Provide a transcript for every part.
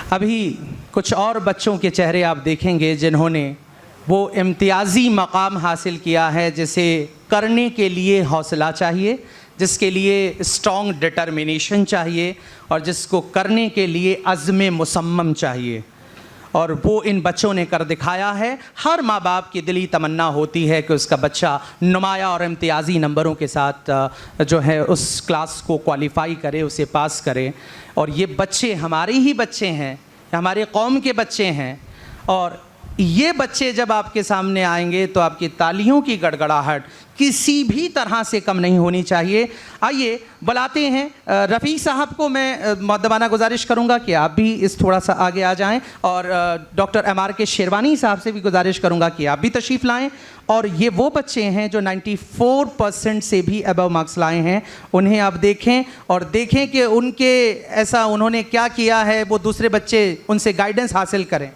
अभी कुछ और बच्चों के चेहरे आप देखेंगे जिन्होंने वो इम्तियाज़ी मकाम हासिल किया है, जिसे करने के लिए हौसला चाहिए, जिसके लिए स्ट्रॉन्ग डिटर्मिनेशन चाहिए और जिसको करने के लिए अज़्म मुसम्मम चाहिए, और वो इन बच्चों ने कर दिखाया है। हर माँ बाप की दिली तमन्ना होती है कि उसका बच्चा नुमाया और इम्तियाज़ी नंबरों के साथ जो है उस क्लास को क्वालिफ़ाई करे, उसे पास करे। और ये बच्चे हमारे ही बच्चे हैं, हमारे कौम के बच्चे हैं, और ये बच्चे जब आपके सामने आएंगे तो आपकी तालियों की गड़गड़ाहट किसी भी तरह से कम नहीं होनी चाहिए। आइए बुलाते हैं रफ़ी साहब को। मैं मुअद्दबाना गुजारिश करूंगा कि आप भी इस थोड़ा सा आगे आ जाएं, और डॉक्टर MRK शेरवानी साहब से भी गुजारिश करूंगा कि आप भी तशरीफ़ लाएं। और ये वो बच्चे हैं जो 94% से भी अबव मार्क्स लाए हैं, उन्हें आप देखें और देखें कि उनके ऐसा उन्होंने क्या किया है, वो दूसरे बच्चे उनसे गाइडेंस हासिल करें।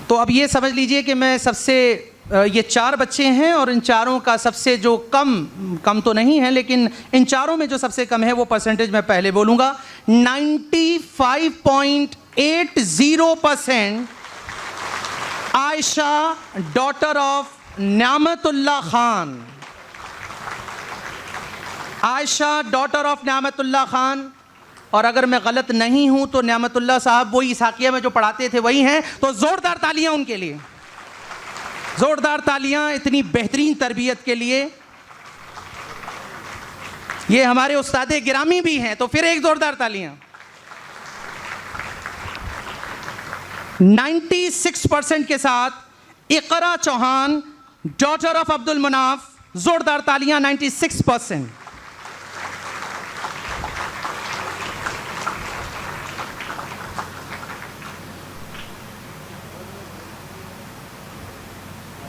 तो अब ये समझ लीजिए कि मैं सबसे ये 4 बच्चे हैं और इन चारों का सबसे जो कम तो नहीं है, लेकिन इन चारों में जो सबसे कम है वो परसेंटेज मैं पहले बोलूँगा। 95.80% Ayesha daughter of Niamatullah Khan. Ayesha daughter of Niamatullah Khan. और अगर मैं गलत नहीं हूं तो न्यामतुल्लाह साहब वही इसाकिया में जो पढ़ाते थे वही हैं, तो जोरदार तालियां उनके लिए, जोरदार तालियां इतनी बेहतरीन तरबियत के लिए। ये हमारे उस्तादे गिरामी भी हैं, तो फिर एक जोरदार तालियां। 96% के साथ इकरा चौहान डॉटर ऑफ अब्दुल मुनाफ, जोरदार तालियां 96%।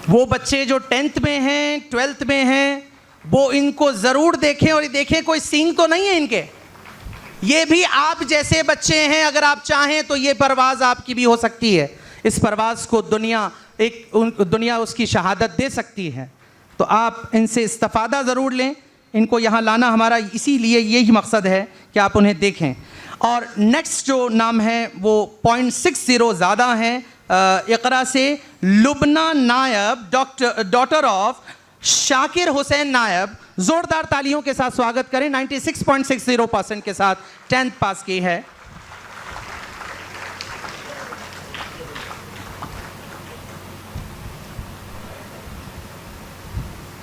वो बच्चे जो 10th में हैं, 12th में हैं, वो इनको ज़रूर देखें और देखें कोई सीन तो नहीं है इनके। ये भी आप जैसे बच्चे हैं, अगर आप चाहें तो ये परवाज़ आपकी भी हो सकती है। इस परवाज़ को दुनिया उसकी शहादत दे सकती है। तो आप इनसे इस्तिफ़ादा ज़रूर लें। इनको यहाँ लाना हमारा इसीलिए यही मकसद है कि आप उन्हें देखें। और नेक्स्ट जो नाम है वो 0.60 ज़्यादा हैं इकरा से, लुबना नायब डॉटर ऑफ शाकिर हुसैन नायब। जोरदार तालियों के साथ स्वागत करें। 96.60% के साथ 10th पास की है।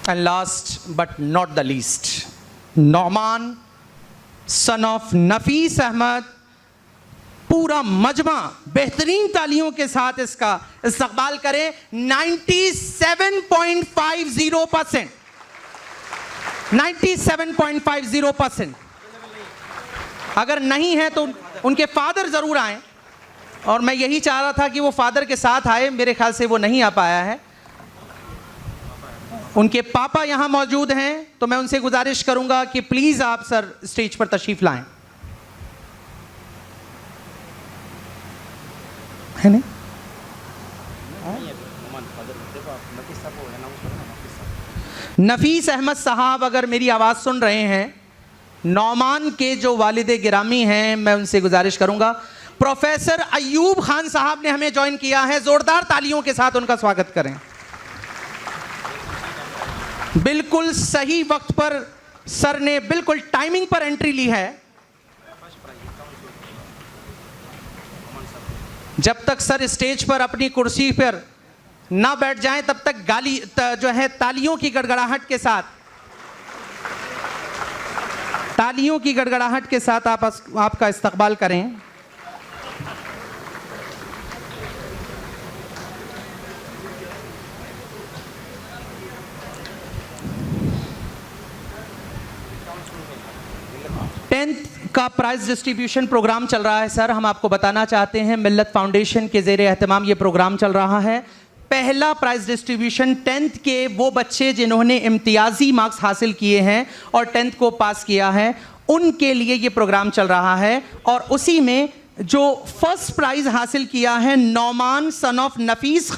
And last but not the least, Nauman son of Nafees Ahmed. पूरा मजमा बेहतरीन तालियों के साथ इसका इस्तकबाल करें। 97.50%, 97.50%। अगर नहीं है तो उनके फादर ज़रूर आए, और मैं यही चाह रहा था कि वो फादर के साथ आए, मेरे ख्याल से वो नहीं आ पाया है। उनके पापा यहाँ मौजूद हैं, तो मैं उनसे गुजारिश करूँगा कि प्लीज़ आप सर स्टेज पर तशरीफ़ लाएं। है नहीं? नफीस अहमद साहब अगर मेरी आवाज़ सुन रहे हैं, नौमान के जो वालिदे गिरामी हैं, मैं उनसे गुजारिश करूंगा। प्रोफेसर अयूब खान साहब ने हमें ज्वाइन किया है, जोरदार तालियों के साथ उनका स्वागत करें। बिल्कुल सही वक्त पर सर ने बिल्कुल टाइमिंग पर एंट्री ली है। जब तक सर स्टेज पर अपनी कुर्सी पर ना बैठ जाएं तब तक जो है तालियों की गड़गड़ाहट के साथ, तालियों की गड़गड़ाहट के साथ आपका इस्तकबाल करें। का प्राइज डिस्ट्रीब्यूशन प्रोग्राम चल रहा है सर। हम आपको बताना चाहते हैं मिल्लत फाउंडेशन के ज़ेरे एहतमाम ये प्रोग्राम चल रहा है। पहला प्राइज डिस्ट्रीब्यूशन 10th के वो बच्चे जिन्होंने इम्तियाजी मार्क्स हासिल किए हैं और 10th को पास किया है, उनके लिए ये प्रोग्राम चल रहा है। और उसी में जो फर्स्ट प्राइज़ हासिल किया है नौमान सन ऑफ नफीस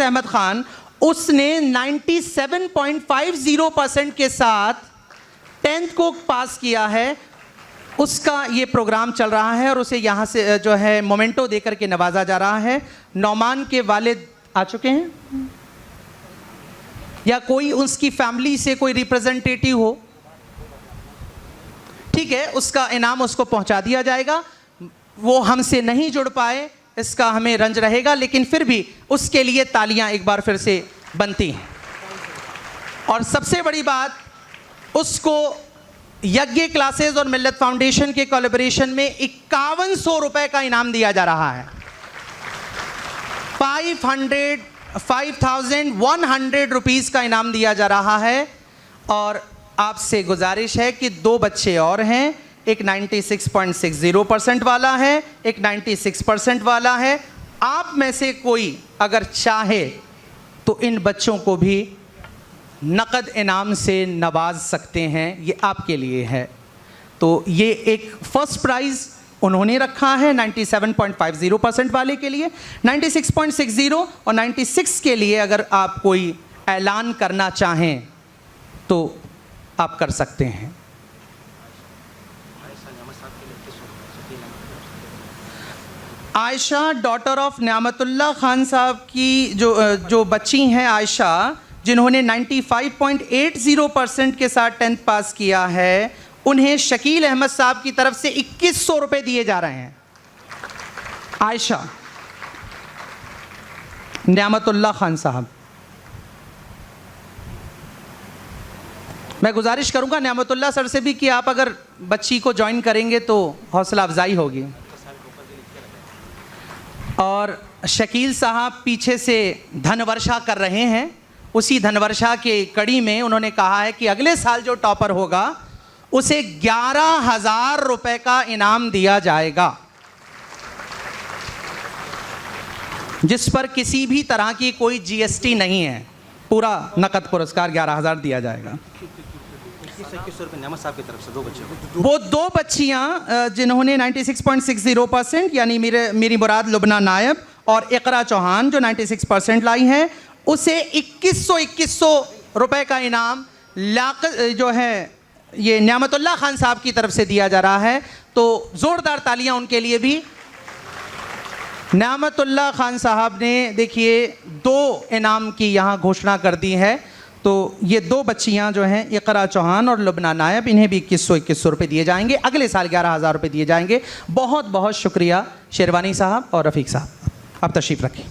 अहमद खान, उसने 97.50% के साथ 10th को पास किया है। उसका ये प्रोग्राम चल रहा है और उसे यहाँ से जो है मोमेंटो देकर के नवाजा जा रहा है। नौमान के वालिद आ चुके हैं या कोई उसकी फैमिली से कोई रिप्रेजेंटेटिव हो, ठीक है, उसका इनाम उसको पहुंचा दिया जाएगा। वो हमसे नहीं जुड़ पाए, इसका हमें रंज रहेगा, लेकिन फिर भी उसके लिए तालियां एक बार फिर से बनती हैं। और सबसे बड़ी बात, उसको यज्ञ क्लासेस और मिल्लत फाउंडेशन के कोलैबोरेशन में 5100 रुपए का इनाम दिया जा रहा है। 5100 रुपीस का इनाम दिया जा रहा है। और आपसे गुजारिश है कि 2 बच्चे और हैं, एक 96.60% वाला है, एक 96% वाला है। आप में से कोई अगर चाहे तो इन बच्चों को भी नकद इनाम से नवाज सकते हैं, ये आपके लिए है। तो ये एक फर्स्ट प्राइज़ उन्होंने रखा है 97.50% वाले के लिए, 96.60 और 96 के लिए अगर आप कोई ऐलान करना चाहें तो आप कर सकते हैं। आयशा डॉटर ऑफ न्यामतुल्लाह खान साहब की जो बच्ची हैं आयशा, जिन्होंने 95.80% के साथ 10th पास किया है, उन्हें शकील अहमद साहब की तरफ से 2100 रुपए दिए जा रहे हैं। आयशा न्यामतुल्लाह खान साहब, मैं गुजारिश करूंगा न्यामतुल्लाह सर से भी कि आप अगर बच्ची को ज्वाइन करेंगे तो हौसला अफजाई होगी। और शकील साहब पीछे से धनवर्षा कर रहे हैं। उसी धनवर्षा के कड़ी में उन्होंने कहा है कि अगले साल जो टॉपर होगा उसे 11,000 रुपए का इनाम दिया जाएगा, जिस पर किसी भी तरह की कोई जीएसटी नहीं है। पूरा नकद पुरस्कार 11,000 दिया जाएगा। 2100 रुपये न्यामत साहब की तरफ से 2 बच्चे, वो 2 बच्चियां जिन्होंने 96.60% यानी मेरी मुराद लुबना नायब और इकरा चौहान जो 96% लाई हैं, उसे 2100 रुपए का इनाम जो है ये न्यामतुल्लाह खान साहब की तरफ से दिया जा रहा है। तो ज़ोरदार तालियां उनके लिए भी। न्यामतुल्लाह खान साहब ने देखिए 2 इनाम की यहाँ घोषणा कर दी है। तो ये 2 बच्चियाँ जो हैं इकरा चौहान और लुबना नायब, इन्हें भी 2100 रुपये दिए जाएंगे। अगले साल 11,000 रुपये दिए जाएंगे। बहुत बहुत शुक्रिया शेरवानी साहब और रफ़ीक साहब, आप तशरीफ़ रखें।